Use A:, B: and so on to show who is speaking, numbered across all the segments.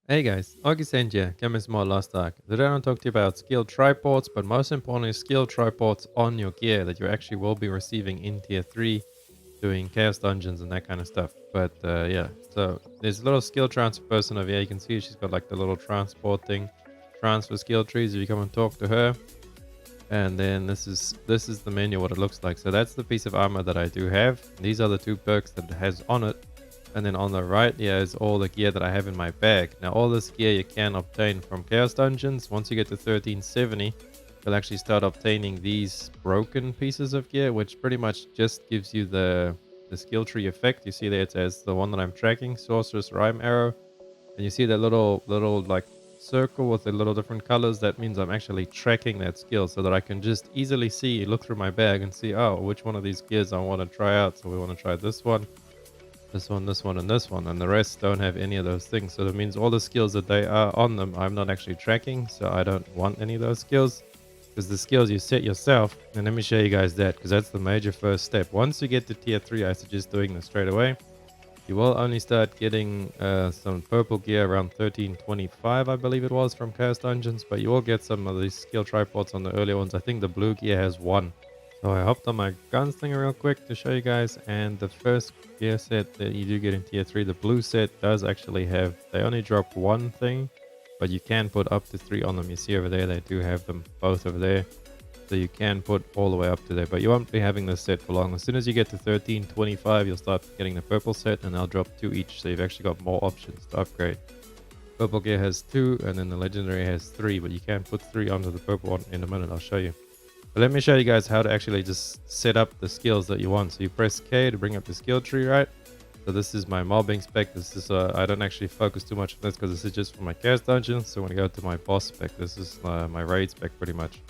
A: Hey guys, August here, Chemist Mod Last Ark. Today I want to talk to you about skill triports, but most importantly, skill triports on your gear that you actually will be receiving in Tier 3, doing Chaos Dungeons and that kind of stuff. But yeah, so there's a little skill transfer person over here. You can see she's got like the little transport thing, transfer skill trees. If you come and talk to her, and then this is the menu, what it looks like. So that's the piece of armor that I do have. These are the two perks that it has on it. And then on the right here is all the gear that I have in my bag. Now all this gear you can obtain from Chaos Dungeons. Once you get to 1370, you'll actually start obtaining these broken pieces of gear, which pretty much just gives you the skill tree effect. You see there it says the one that I'm tracking, Sorceress Rhyme Arrow. And you see that little like circle with the little different colors. That means I'm actually tracking that skill so that I can just easily see, look through my bag and see, oh, which one of these gears I want to try out. So we want to try this one, this one, this one, and this one, and the rest don't have any of those things. So that means all the skills that they are on them, I'm not actually tracking, so I don't want any of those skills, because the skills you set yourself. And let me show you guys that, because that's the major first step. Once you get to tier 3, I suggest doing this straight away. You will only start getting some purple gear around 1325, I believe it was, from Chaos Dungeons, but you will get some of these skill tripods on the earlier ones. I think the blue gear has one. So I hopped on my gunslinger real quick to show you guys, and the first gear set that you do get in tier 3, the blue set, does actually have, they only drop one thing, but you can put up to 3 on them. You see over there, they do have them both over there. So you can put all the way up to there, but you won't be having this set for long. As soon as you get to 1325, you'll start getting the purple set, and they'll drop 2 each, so you've actually got more options to upgrade. Purple gear has 2, and then the legendary has 3, but you can put 3 onto the purple one in a minute. I'll show you. But let me show you guys how to actually just set up the skills that you want. So you press K to bring up the skill tree, right? So this is my mobbing spec. This is I don't actually focus too much on this because this is just for my chaos dungeon. So when I go to my boss spec, this is my raid spec pretty much.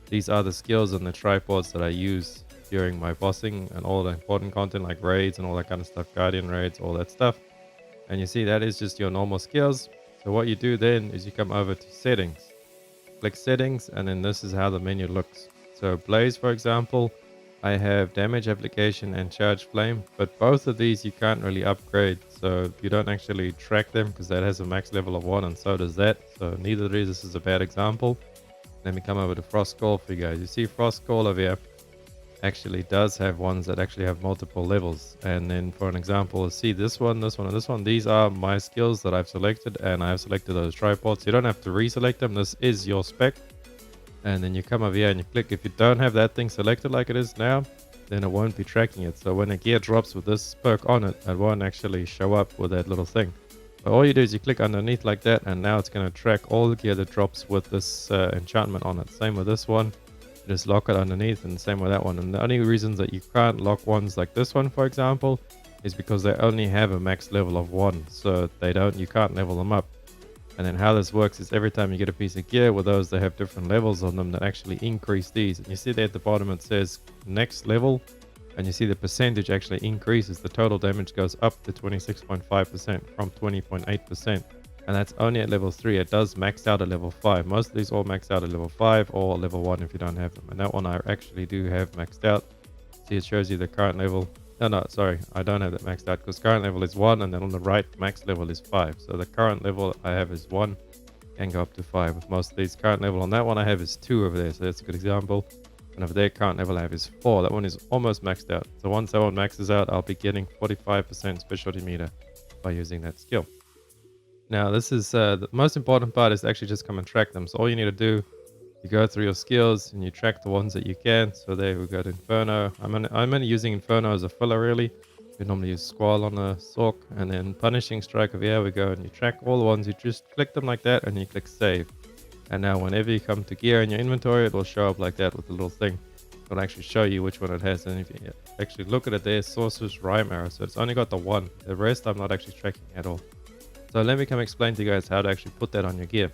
A: These are the skills and the tripods that I use during my bossing and all the important content like raids and all that kind of stuff, guardian raids, all that stuff. And you see that is just your normal skills. So what you do then is you come over to settings, click settings, and then this is how the menu looks. So blaze, for example, I have damage application and charge flame, but both of these you can't really upgrade. So you don't actually track them because that has a max level of 1 and so does that. So neither of these, this is a bad example. Let me come over to Frostcall for you guys. You see Frostcall over here actually does have ones that actually have multiple levels. And then for an example, see this one, this one, and this one. These are my skills that I've selected, and I've selected those tripods. You don't have to reselect them. This is your spec. And then you come over here and you click. If you don't have that thing selected like it is now, then it won't be tracking it. So when a gear drops with this perk on it, it won't actually show up with that little thing. But all you do is you click underneath like that, and now it's going to track all the gear that drops with this enchantment on it. Same with this one. You just lock it underneath, and same with that one. And the only reasons that you can't lock ones like this one, for example, is because they only have a max level of 1. So you can't level them up. And then how this works is every time you get a piece of gear with those, they have different levels on them that actually increase these. And you see there at the bottom it says next level. And you see the percentage actually increases. The total damage goes up to 26.5% from 20.8%. And that's only at level 3. It does max out at level 5. Most of these all max out at level 5 or level 1 if you don't have them. And that one I actually do have maxed out. See, it shows you the current level. No, sorry. I don't have that maxed out because current level is 1. And then on the right, max level is 5. So the current level I have is 1. Can go up to 5 with most of these. Current level on that one I have is 2 over there. So that's a good example. And over there, current level I have is 4. That one is almost maxed out. So once that one maxes out, I'll be getting 45% specialty meter by using that skill. Now, this is the most important part is actually just come and track them. So all you need to do, you go through your skills and you track the ones that you can. So there we go to Inferno. I'm only using Inferno as a filler really. We normally use Squall on the Sork, and then Punishing Strike over here we go, and you track all the ones. You just click them like that and you click save. And now whenever you come to gear in your inventory, it will show up like that with a little thing. It'll actually show you which one it has. And if you actually look at it, there's Sorcerer's Rhyme Arrow. So it's only got the one. The rest I'm not actually tracking at all. So let me come explain to you guys how to actually put that on your gear.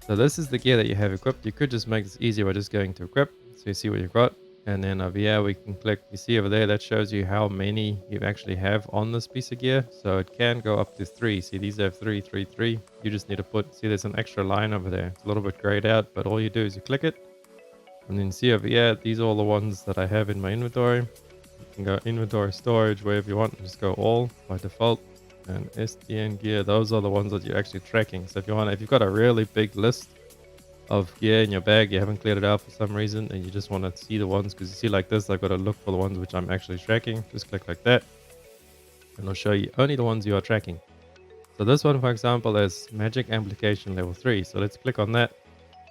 A: So this is the gear that you have equipped. You could just make this easier by just going to equip. So you see what you've got. And then over here we can click, you see over there, that shows you how many you actually have on this piece of gear. So it can go up to 3. See, these have 3, 3, 3. You just need to put, see there's an extra line over there. It's a little bit grayed out, but all you do is you click it. And then see over here, these are all the ones that I have in my inventory. You can go inventory, storage, wherever you want, just go all by default. and STN gear. Those are the ones that you're actually tracking. So if you've got a really big list of gear in your bag, you haven't cleared it out for some reason, and you just want to see the ones, because you see like this, I've got to look for the ones which I'm actually tracking. Just click like that, and it'll show you only the ones you are tracking. So this one, for example, is Magic Amplification level 3. So let's click on that.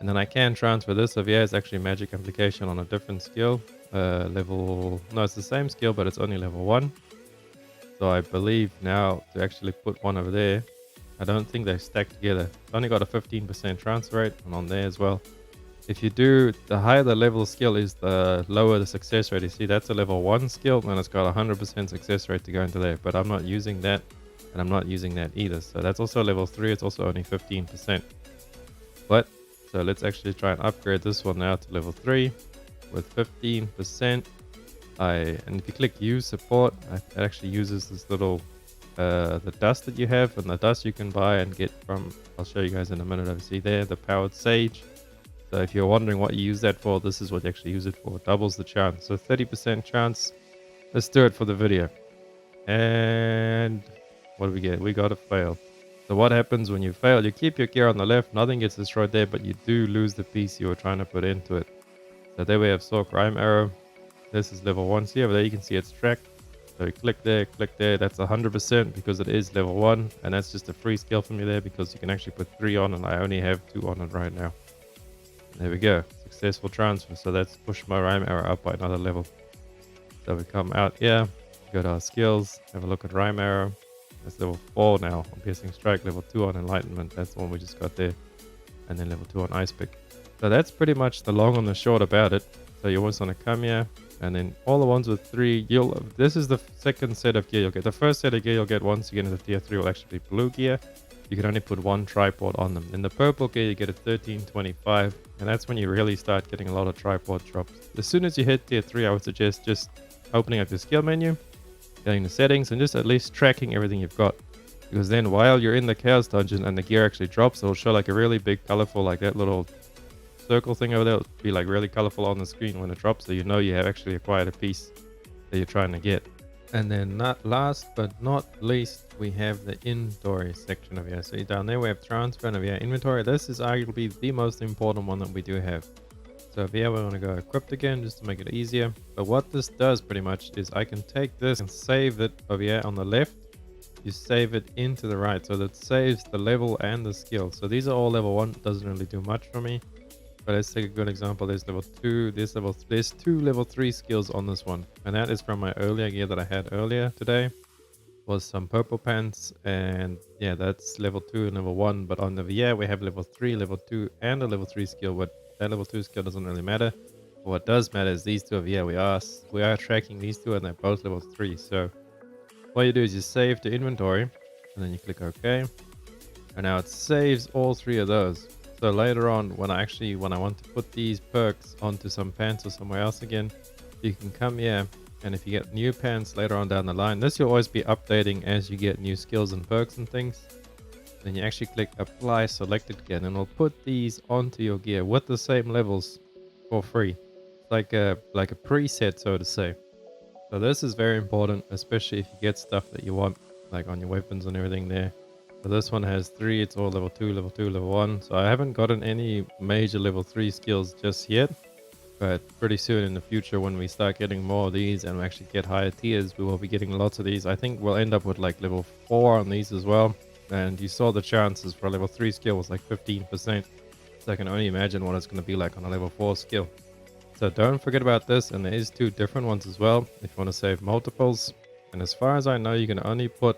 A: And then I can transfer this over here. It's actually Magic Amplification on a different skill. No, it's the same skill, but it's only level 1. So I believe now to actually put one over there, I don't think they stack together. It's only got a 15% transfer rate, and on there as well. If you do, the higher the level skill is, the lower the success rate. You see, that's a level 1 skill, and it's got 100% success rate to go into there. But I'm not using that, and I'm not using that either. So that's also level 3. It's also only 15%. But so let's actually try and upgrade this one now to level 3 with 15%. And if you click use support, it actually uses this little the dust that you have, and the dust you can buy and get from, I'll show you guys in a minute. Over see there, the powered sage. So if you're wondering what you use that for, this is what you actually use it for. It doubles the chance. So 30% chance. Let's do it for the video. And what do we get? We got a fail. So what happens when you fail? You keep your gear on the left, nothing gets destroyed there, but you do lose the piece you were trying to put into it. So there we have Sorc Rime Arrow. This is level 1. See over there, you can see it's tracked. So you click there, that's 100% because it is level 1, and that's just a free skill for me there, because you can actually put 3 on, and I only have 2 on it right now. There we go, successful transfer. So that's pushed my Rime Arrow up by another level. So we come out here, go to our skills, have a look at Rime Arrow. That's level 4 now on Piercing Strike, level 2 on Enlightenment. That's the one we just got there. And then level 2 on Ice Pick. So that's pretty much the long and the short about it. So you always want to come here, and then all the ones with 3, this is the second set of gear you'll get. The first set of gear you'll get once you get into tier 3 will actually be blue gear. You can only put 1 tripod on them. In the purple gear you get a 1325, and that's when you really start getting a lot of tripod drops. As soon as you hit tier 3, I would suggest just opening up the skill menu, getting the settings, and just at least tracking everything you've got. Because then while you're in the Chaos Dungeon and the gear actually drops, it'll show like a really big colorful, like that little circle thing over there. It'll be like really colorful on the screen when it drops, so you know you have actually acquired a piece that you're trying to get. And then last but not least, we have the inventory section of here. So down there we have transfer, and over here inventory. This is arguably the most important one that we do have. So over here we want to go equipped again just to make it easier. But what this does pretty much is I can take this and save it over here on the left. You save it into the right, so that saves the level and the skill. So these are all level 1, doesn't really do much for me. But let's take a good example. There's level 2, there's 2 level 3 skills on this one. And that is from my earlier gear that I had earlier today. Was some purple pants, and yeah, that's level 2 and level 1. But on the VR we have level 3, level 2, and a level 3 skill. But that level 2 skill doesn't really matter. What does matter is these two over here. We are tracking these two, and they're both level 3. So what you do is you save to inventory, and then you click OK. And now it saves all 3 of those. So later on, when I want to put these perks onto some pants or somewhere else again, you can come here, and if you get new pants later on down the line, this you'll always be updating as you get new skills and perks and things. Then you actually click apply selected again, and it'll put these onto your gear with the same levels for free. It's like a preset, so to say. So this is very important, especially if you get stuff that you want, like on your weapons and everything there. So this one has 3, it's all level 2, level 2, level 1. So I haven't gotten any major level 3 skills just yet. But pretty soon in the future, when we start getting more of these and we actually get higher tiers, we will be getting lots of these. I think we'll end up with like level 4 on these as well. And you saw the chances for a level 3 skill was like 15%. So I can only imagine what it's going to be like on a level 4 skill. So don't forget about this, and there is 2 different ones as well if you want to save multiples. And as far as I know, you can only put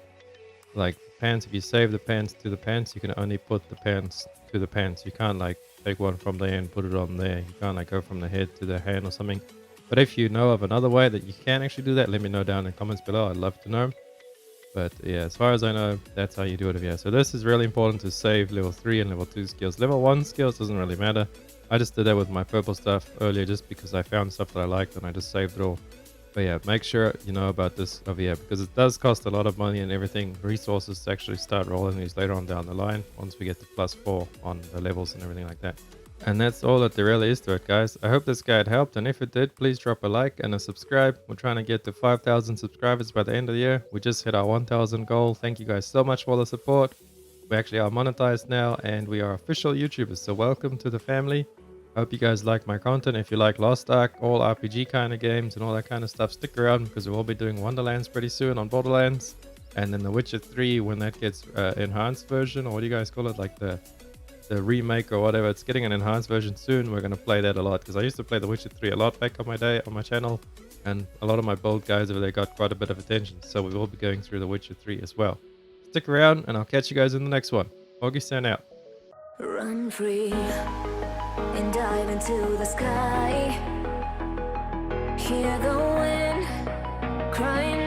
A: like pants. If you save the pants to the pants, you can only put the pants to the pants. You can't like take one from there and put it on there. You can't like go from the head to the hand or something. But if you know of another way that you can actually do that, let me know down in the comments below. I'd love to know. But yeah, as far as I know, that's how you do it here. So this is really important to save level 3 and level 2 skills. Level 1 skills doesn't really matter. I just did that with my purple stuff earlier just because I found stuff that I liked and I just saved it all. But yeah, make sure you know about this over here, because it does cost a lot of money and everything, resources to actually start rolling these later on down the line once we get to +4 on the levels and everything like that. And that's all that there really is to it, guys. I hope this guide helped, and if it did, please drop a like and a subscribe. We're trying to get to 5,000 subscribers by the end of the year. We just hit our 1,000 goal. Thank you guys so much for the support. We actually are monetized now, and we are official YouTubers, so welcome to the family. I hope you guys like my content. If you like Lost Ark, all RPG kind of games and all that kind of stuff, stick around because we'll be doing Wonderlands pretty soon on Borderlands. And then The Witcher 3 when that gets enhanced version, or what do you guys call it, like the remake or whatever. It's getting an enhanced version soon. We're going to play that a lot because I used to play The Witcher 3 a lot back on my day on my channel, and a lot of my bold guys over there got quite a bit of attention, so we will be going through The Witcher 3 as well. Stick around and I'll catch you guys in the next one. Augustin out.
B: Run free and dive into the sky. Hear the wind crying